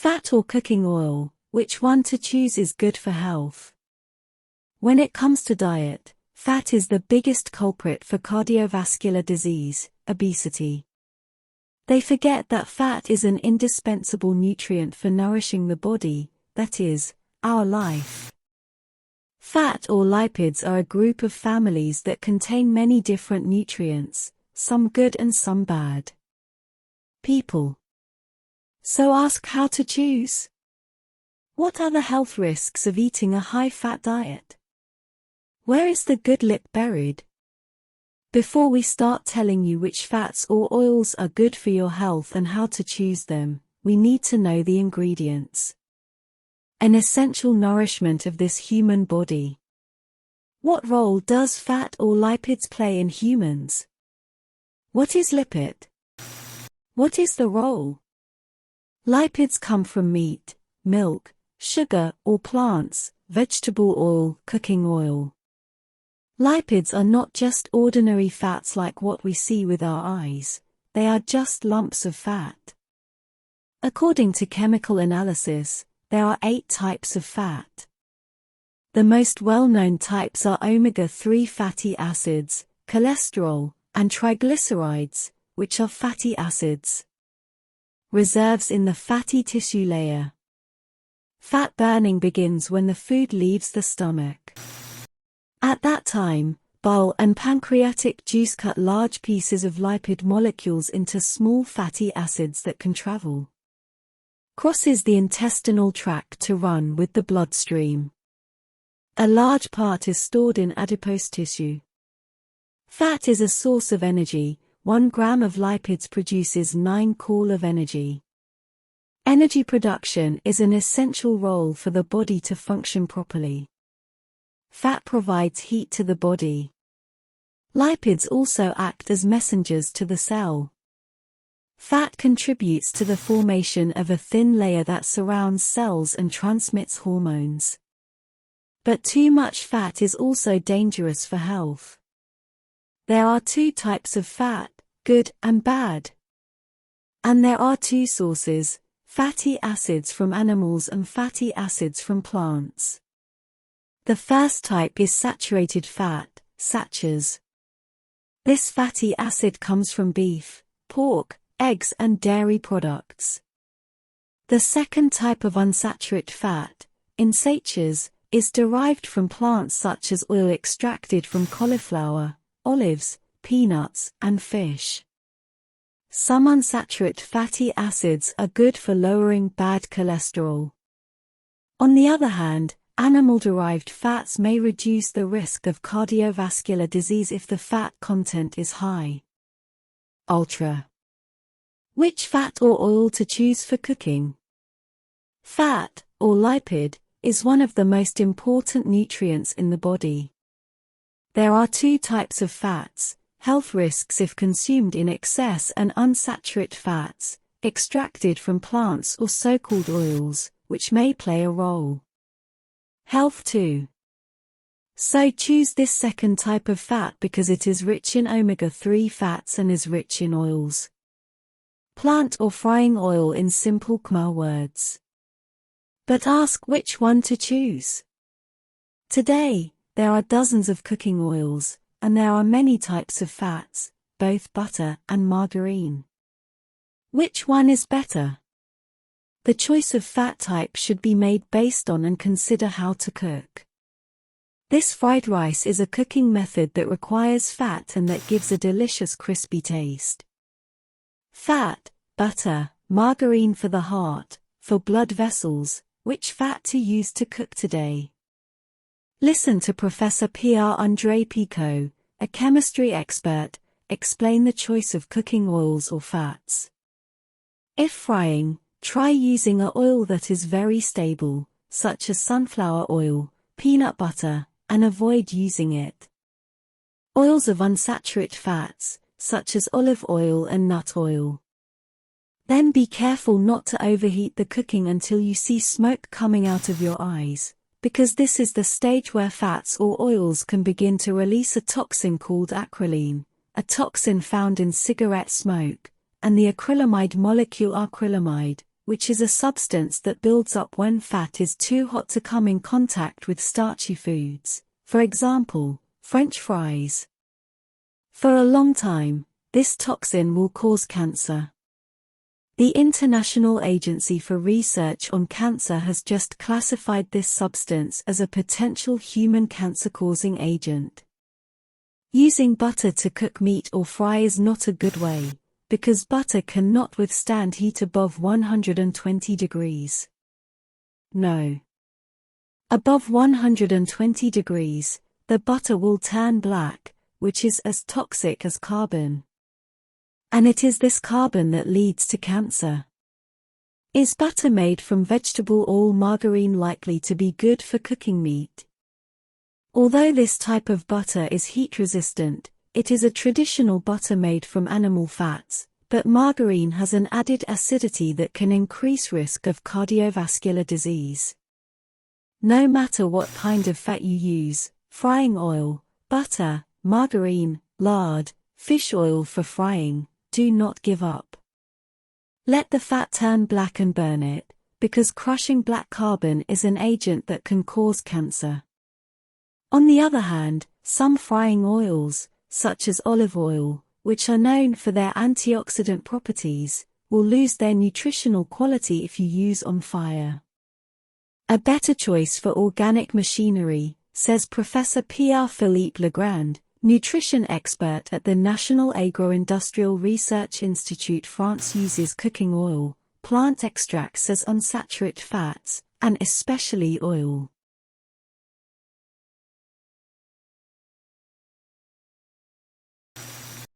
Fat or cooking oil, which one to choose is good for health? When it comes to diet, fat is the biggest culprit for cardiovascular disease, obesity. They forget that fat is an indispensable nutrient for nourishing the body, that is, our life. Fat or lipids are a group of families that contain many different nutrients, some good and some bad. People. So ask how to choose. What are the health risks of eating a high-fat diet? Where is the good lip buried? Before we start telling you which fats or oils are good for your health and how to choose them, we need to know the ingredients. An essential nourishment of this human body. What role does fat or lipids play in humans? What is lipid? What is the role? Lipids come from meat, milk, sugar or plants, vegetable oil, cooking oil. Lipids are not just ordinary fats like what we see with our eyes, they are just lumps of fat. According to chemical analysis, there are 8 types of fat. The most well-known types are omega-3 fatty acids, cholesterol, and triglycerides, which are fatty acids. Reserves in the fatty tissue layer. Fat burning begins when the food leaves the stomach. At that time, bile and pancreatic juice cut large pieces of lipid molecules into small fatty acids that can travel. Crosses the intestinal tract to run with the bloodstream. A large part is stored in adipose tissue. Fat is a source of energy. 1 gram of lipids produces 9 joule of energy. Energy production is an essential role for the body to function properly. Fat provides heat to the body. Lipids also act as messengers to the cell. Fat contributes to the formation of a thin layer that surrounds cells and transmits hormones. But too much fat is also dangerous for health. There are 2 types of fat, good and bad. And there are 2 sources, fatty acids from animals and fatty acids from plants. The first type is saturated fat, SATs. This fatty acid comes from beef, pork, eggs and dairy products. The second type of unsaturated fat, insaturated, is derived from plants such as oil extracted from cauliflower, olives, peanuts, and fish. Some unsaturated fatty acids are good for lowering bad cholesterol. On the other hand, animal-derived fats may reduce the risk of cardiovascular disease if the fat content is high. Ultra. Which fat or oil to choose for cooking? Fat, or lipid, is one of the most important nutrients in the body. There are 2 types of fats, health risks if consumed in excess and unsaturated fats, extracted from plants or so-called oils, which may play a role. Health too. So choose this second type of fat because it is rich in omega-3 fats and is rich in oils. Plant or frying oil in simple Khmer words. But ask which one to choose. Today, there are dozens of cooking oils, and there are many types of fats, both butter and margarine. Which one is better? The choice of fat type should be made based on and consider how to cook. This fried rice is a cooking method that requires fat and that gives a delicious crispy taste. Fat, butter, margarine for the heart, for blood vessels, which fat to use to cook today? Listen to Professor Pierre André Picot, a chemistry expert, explain the choice of cooking oils or fats. If frying, try using an oil that is very stable, such as sunflower oil, peanut butter, and avoid using it. Oils of unsaturated fats, such as olive oil and nut oil. Then be careful not to overheat the cooking until you see smoke coming out of your eyes, because this is the stage where fats or oils can begin to release a toxin called acrolein, a toxin found in cigarette smoke, and the acrylamide molecule acrylamide, which is a substance that builds up when fat is too hot to come in contact with starchy foods, for example, French fries. For a long time, this toxin will cause cancer. The International Agency for Research on Cancer has just classified this substance as a potential human cancer-causing agent. Using butter to cook meat or fry is not a good way, because butter cannot withstand heat above 120 degrees. No. Above 120 degrees, the butter will turn black, which is as toxic as carbon. And it is this carbon that leads to cancer. Is butter made from vegetable oil margarine likely to be good for cooking meat? Although this type of butter is heat resistant, it is a traditional butter made from animal fats, but margarine has an added acidity that can increase risk of cardiovascular disease. No matter what kind of fat you use, frying oil, butter, margarine, lard, fish oil for frying, do not give up. Let the fat turn black and burn it, because crushing black carbon is an agent that can cause cancer. On the other hand, some frying oils, such as olive oil, which are known for their antioxidant properties, will lose their nutritional quality if you use on fire. A better choice for organic machinery, says Professor Pierre-Philippe Legrand, nutrition expert at the National Agro-Industrial Research Institute. France uses cooking oil, plant extracts as unsaturated fats, and especially oil.